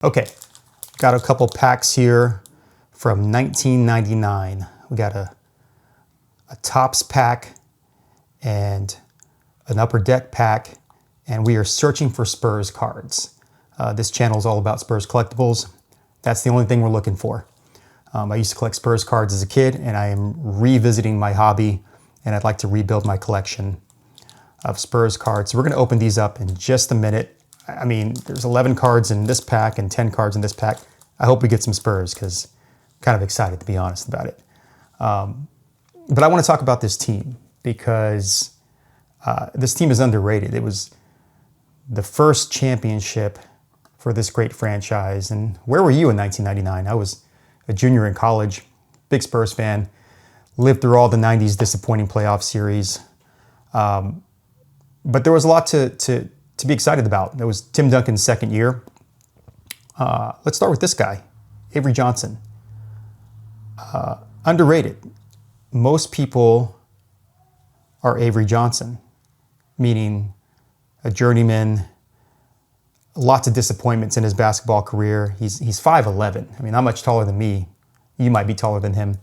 Okay, got a couple packs here from 1999. We got a Topps pack and an Upper Deck pack, and we are searching for Spurs cards. This channel is all about Spurs collectibles. That's the only thing we're looking for. I used to collect Spurs cards as a kid, and I am revisiting my hobby, and I'd like to rebuild my collection of Spurs cards. So we're going to open these up in just a minute. I mean, there's 11 cards in this pack and 10 cards in this pack. I hope we get some Spurs because I'm kind of excited, to be honest about it. But I want to talk about this team because this team is underrated. It was the first championship for this great franchise. And where were you in 1999? I was a junior in college, big Spurs fan, lived through all the 90s disappointing playoff series. But there was a lot to be excited about. It was Tim Duncan's second year. Let's start with this guy, Avery Johnson. Underrated. Most people are Avery Johnson, meaning a journeyman, lots of disappointments in his basketball career. He's 5'11". I mean, not much taller than me. You might be taller than him.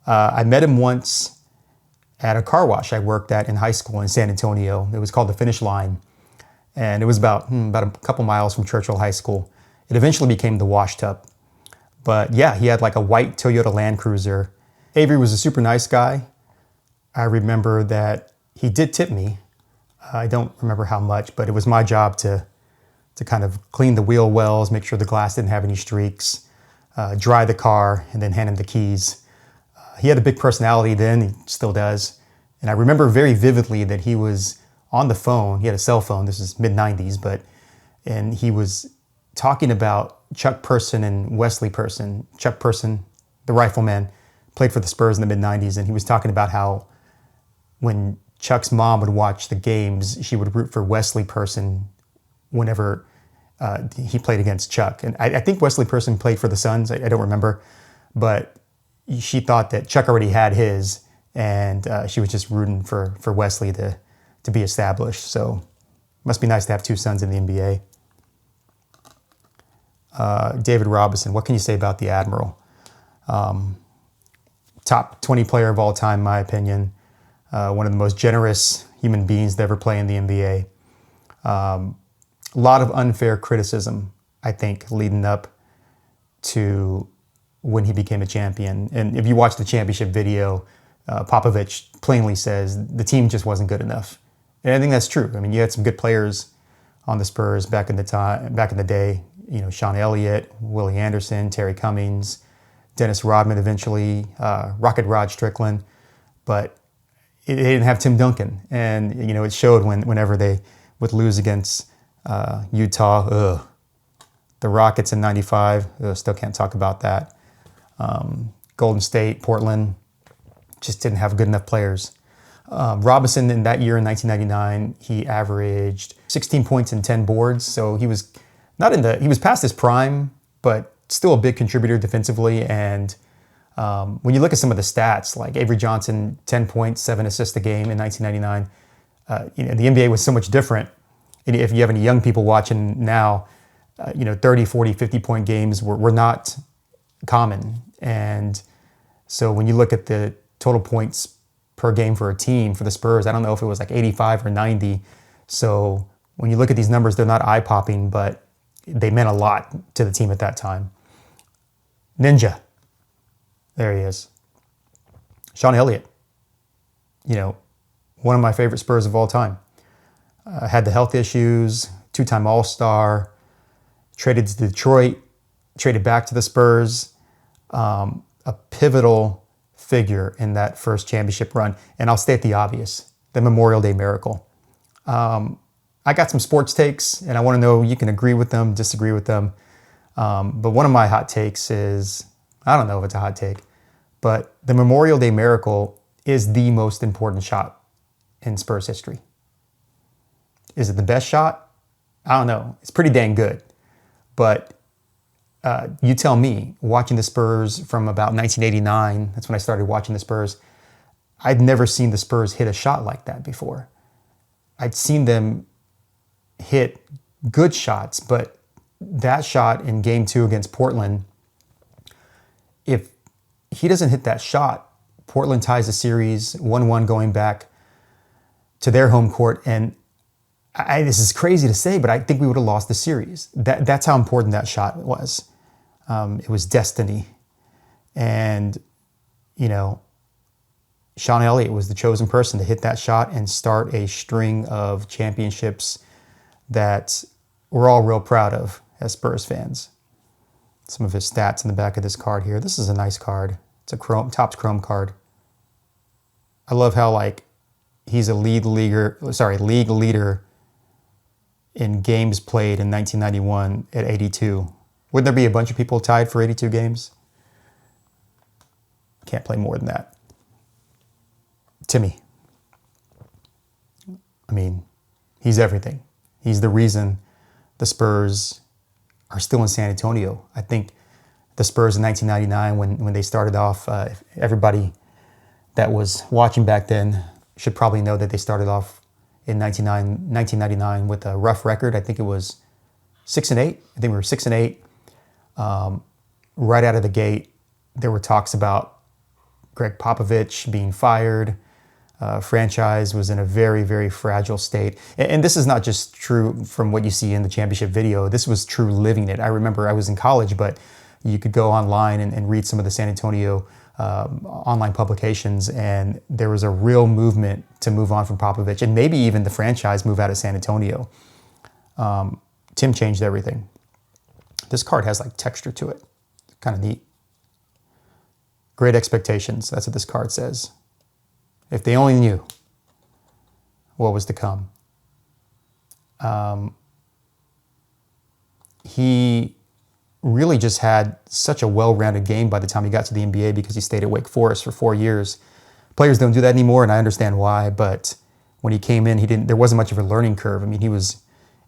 I met him once at a car wash I worked at in high school in San Antonio. It was called the Finish Line. And it was about a couple miles from Churchill High School. It eventually became the Wash Tub. But yeah, he had like a white Toyota Land Cruiser. Avery was a super nice guy. I remember that he did tip me. I don't remember how much, but it was my job to kind of clean the wheel wells, make sure the glass didn't have any streaks, dry the car, and then hand him the keys. He had a big personality then, he still does. And I remember very vividly that he was on the phone. He had a cell phone, this is mid-90s, and he was talking about Chuck Person and Wesley Person. Chuck Person, the rifleman, played for the Spurs in the mid-90s, and he was talking about how when Chuck's mom would watch the games, she would root for Wesley Person whenever he played against Chuck. And I think Wesley Person played for the Suns, I don't remember, but she thought that Chuck already had his, and she was just rooting for Wesley to be established. So must be nice to have two sons in the NBA. David Robinson, what can you say about the Admiral? Top 20 player of all time, in my opinion. One of the most generous human beings to ever play in the NBA. A lot of unfair criticism, I think, leading up to when he became a champion. And if you watch the championship video, Popovich plainly says the team just wasn't good enough. And I think that's true. I mean, you had some good players on the Spurs back in the day. You know, Sean Elliott, Willie Anderson, Terry Cummings, Dennis Rodman eventually, Rocket Rod Strickland. But they didn't have Tim Duncan. And, you know, it showed whenever they would lose against Utah. The Rockets in 95, still can't talk about that. Golden State, Portland, just didn't have good enough players. Robinson in that year in 1999, he averaged 16 points and 10 boards. So he was he was past his prime, but still a big contributor defensively. And when you look at some of the stats, like Avery Johnson, 10 points, 7 assists a game in 1999, you know, the NBA was so much different. And if you have any young people watching now, you know, 30, 40, 50-point games were not common. And so when you look at the total points per game for a team, for the Spurs, I don't know if it was like 85 or 90. So when you look at these numbers, they're not eye-popping, but they meant a lot to the team at that time. Ninja. There he is. Sean Elliott. You know, one of my favorite Spurs of all time. Had the health issues, two-time All-Star, traded to Detroit, traded back to the Spurs. A pivotal figure in that first championship run. And I'll state the obvious, the Memorial Day miracle. I got some sports takes, and I want to know, you can agree with them, disagree with them. But one of my hot takes is, I don't know if it's a hot take, but the Memorial Day miracle is the most important shot in Spurs history. Is it the best shot? I don't know. It's pretty dang good. But you tell me, watching the Spurs from about 1989, that's when I started watching the Spurs, I'd never seen the Spurs hit a shot like that before. I'd seen them hit good shots, but that shot in Game 2 against Portland, if he doesn't hit that shot, Portland ties the series 1-1 going back to their home court. And this is crazy to say, but I think we would have lost the series. That's how important that shot was. It was destiny. And, Sean Elliott was the chosen person to hit that shot and start a string of championships that we're all real proud of as Spurs fans. Some of his stats in the back of this card here. This is a nice card. It's a Topps Chrome card. I love how he's a league leader in games played in 1991 at 82. Wouldn't there be a bunch of people tied for 82 games? Can't play more than that. Timmy. I mean, he's everything. He's the reason the Spurs are still in San Antonio. I think the Spurs in 1999, when they started off, everybody that was watching back then should probably know that they started off in 1999 with a rough record. I think it was 6-8. I think we were 6-8. Right out of the gate, there were talks about Greg Popovich being fired. Franchise was in a very, very fragile state. And this is not just true from what you see in the championship video. This was true living it. I remember I was in college, but you could go online and read some of the San Antonio online publications, and there was a real movement to move on from Popovich, and maybe even the franchise move out of San Antonio. Tim changed everything. This card has texture to it. Kind of neat. Great expectations. That's what this card says. If they only knew what was to come. He really just had such a well-rounded game by the time he got to the NBA because he stayed at Wake Forest for 4 years. Players don't do that anymore, and I understand why, but when he came in, there wasn't much of a learning curve. I mean, he was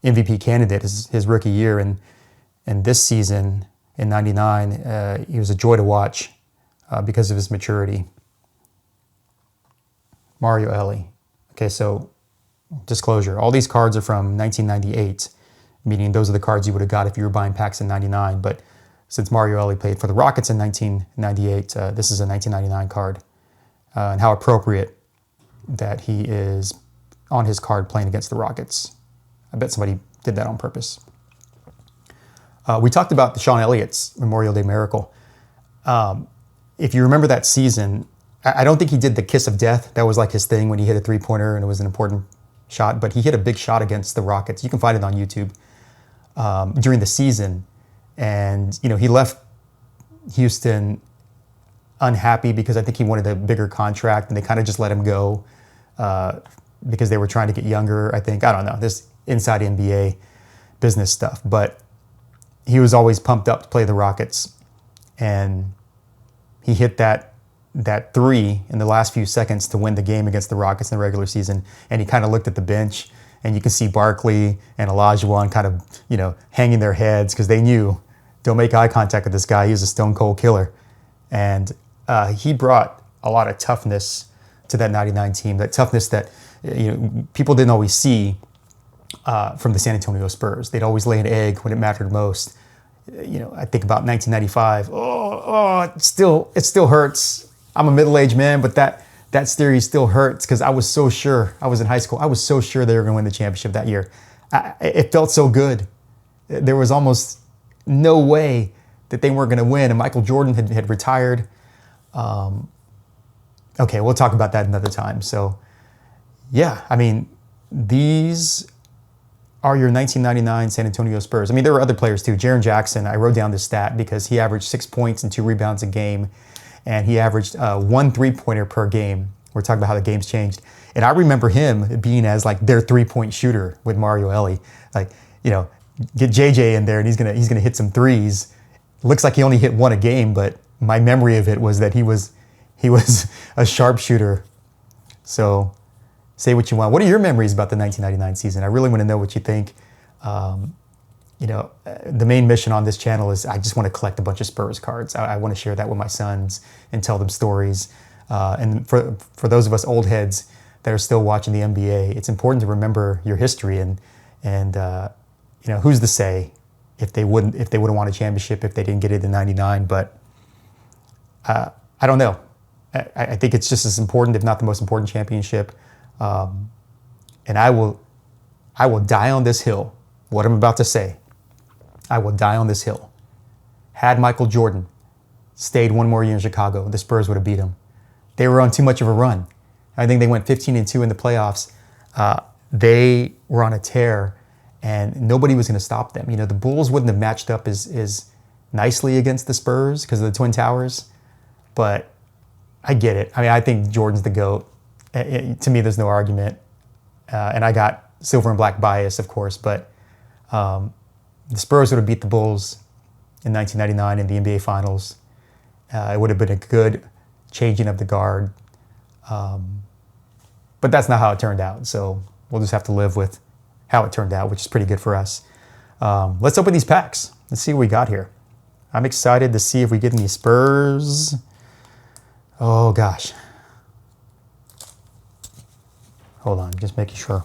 MVP candidate his rookie year, and this season in 99, he was a joy to watch because of his maturity. Mario Elie. Okay, so disclosure, all these cards are from 1998, meaning those are the cards you would have got if you were buying packs in 99. But since Mario Elie played for the Rockets in 1998, this is a 1999 card. And how appropriate that he is on his card playing against the Rockets. I bet somebody did that on purpose. We talked about the Sean Elliott's Memorial Day Miracle. If you remember that season, I don't think he did the kiss of death. That was his thing when he hit a three-pointer and it was an important shot. But he hit a big shot against the Rockets. You can find it on YouTube during the season. And, he left Houston unhappy because I think he wanted a bigger contract and they kind of just let him go because they were trying to get younger, I think. I don't know. This inside NBA business stuff. But he was always pumped up to play the Rockets. And he hit that three in the last few seconds to win the game against the Rockets in the regular season. And he kind of looked at the bench, and you can see Barkley and Olajuwon kind of, hanging their heads because they knew, don't make eye contact with this guy. He's a stone cold killer. And he brought a lot of toughness to that 99 team, that toughness that people didn't always see from the San Antonio Spurs. They'd always lay an egg when it mattered most. I think about 1995. It still hurts. I'm a middle-aged man, but that series still hurts because I was so sure. I was in high school. I was so sure they were going to win the championship that year. It felt so good. There was almost no way that they weren't going to win, and Michael Jordan had retired. Okay, we'll talk about that another time. So, yeah, I mean, these are your 1999 San Antonio Spurs. I mean, there were other players too. Jaren Jackson, I wrote down this stat because he averaged 6 points and 2 rebounds a game, and he averaged 1 three-pointer per game. We're talking about how the game's changed. And I remember him being as their three-point shooter with Mario Elie. Get JJ in there and he's gonna hit some threes. Looks like he only hit 1 a game, but my memory of it was that he was a sharpshooter. So say what you want. What are your memories about the 1999 season? I really want to know what you think. The main mission on this channel is I just want to collect a bunch of Spurs cards. I want to share that with my sons and tell them stories. And for those of us old heads that are still watching the NBA, it's important to remember your history and who's to say if they would have won a championship if they didn't get it in '99. But I don't know. I think it's just as important, if not the most important championship. And I will die on this hill. What I'm about to say, I will die on this hill. Had Michael Jordan stayed one more year in Chicago, the Spurs would have beat him. They were on too much of a run. I think they went 15-2 in the playoffs. They were on a tear, and nobody was going to stop them. You know, the Bulls wouldn't have matched up as nicely against the Spurs because of the Twin Towers, but I get it. I mean, I think Jordan's the GOAT. To me, there's no argument. And I got silver and black bias, of course, but the Spurs would have beat the Bulls in 1999 in the NBA Finals. It would have been a good changing of the guard. But that's not how it turned out. So we'll just have to live with how it turned out, which is pretty good for us. Let's open these packs. Let's see what we got here. I'm excited to see if we get any Spurs. Oh, gosh. Hold on, just making sure.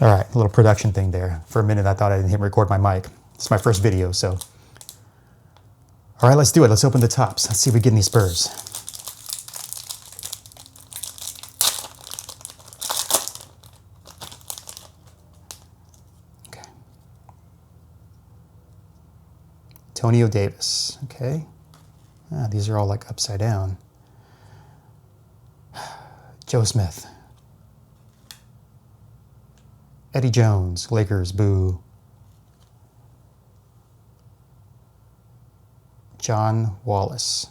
All right, a little production thing there. For a minute, I thought I didn't hit record my mic. It's my first video, so. All right, let's do it. Let's open the tops. Let's see if we get any Spurs. Okay. Antonio Davis, okay. These are all like upside down. Joe Smith. Eddie Jones, Lakers, boo. John Wallace.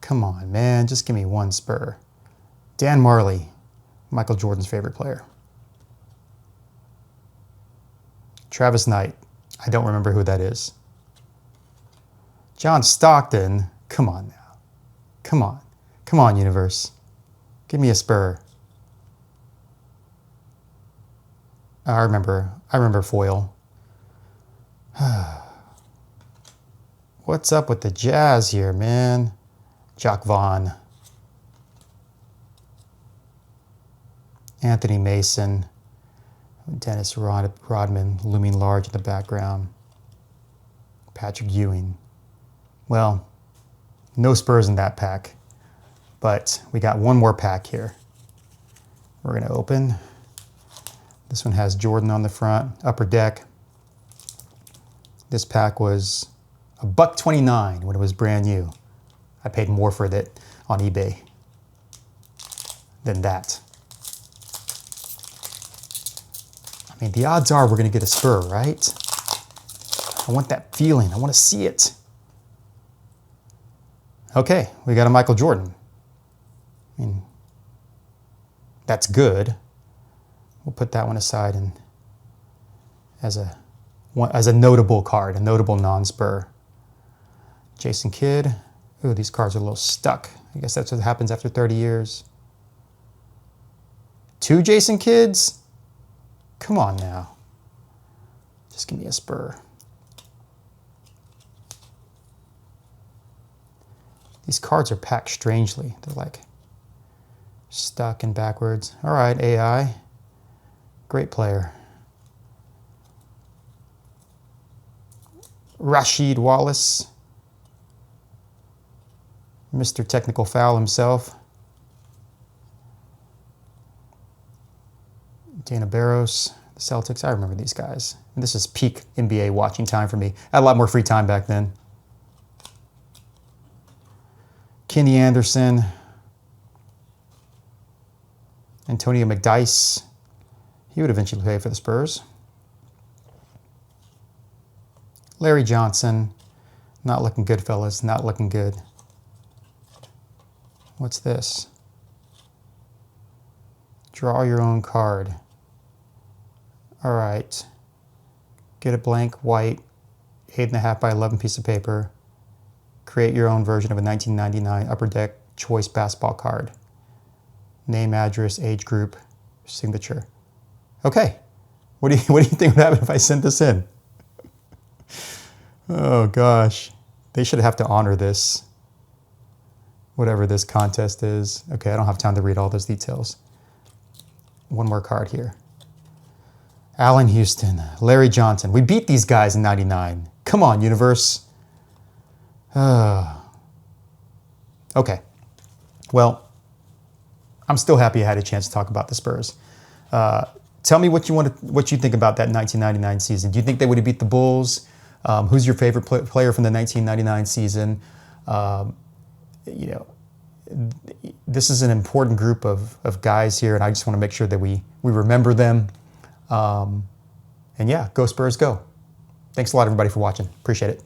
Come on, man, just give me one Spur. Dan Marley, Michael Jordan's favorite player. Travis Knight, I don't remember who that is. John Stockton, come on now. Come on. Come on, universe. Give me a Spur. I remember foil. What's up with the Jazz here, man? Jock Vaughn. Anthony Mason. Dennis Rodman looming large in the background. Patrick Ewing. Well, no Spurs in that pack, but we got one more pack here. We're going to open. This one has Jordan on the front, upper deck. This pack was $1.29 when it was brand new. I paid more for it on eBay than that. I mean, the odds are we're going to get a Spur, right? I want that feeling. I want to see it. Okay, we got a Michael Jordan. I mean, that's good. We'll put that one aside and as a notable card, a notable non-Spur. Jason Kidd. Ooh, these cards are a little stuck. I guess that's what happens after 30 years. 2 Jason Kidds? Come on now. Just give me a Spur. These cards are packed strangely. They're like stuck and backwards. All right, AI. Great player. Rasheed Wallace. Mr. Technical Foul himself. Dana Barros, the Celtics. I remember these guys. And this is peak NBA watching time for me. I had a lot more free time back then. Kenny Anderson. Antonio McDyess. He would eventually play for the Spurs. Larry Johnson. Not looking good, fellas. Not looking good. What's this? Draw your own card. All right. Get a blank white 8.5 by 11 piece of paper. Create your own version of a 1999 Upper Deck Choice basketball card. Name, address, age group, signature. Okay. What do you think would happen if I sent this in? Oh gosh. They should have to honor this. Whatever this contest is. Okay, I don't have time to read all those details. one more card here. Allen Houston, Larry Johnson. We beat these guys in 99. Come on, universe. Okay. Well, I'm still happy I had a chance to talk about the Spurs. Tell me what you think about that 1999 season. Do you think they would have beat the Bulls? Who's your favorite player from the 1999 season? This is an important group of guys here, and I just want to make sure that we remember them. And yeah, go Spurs, go. Thanks a lot, everybody, for watching. Appreciate it.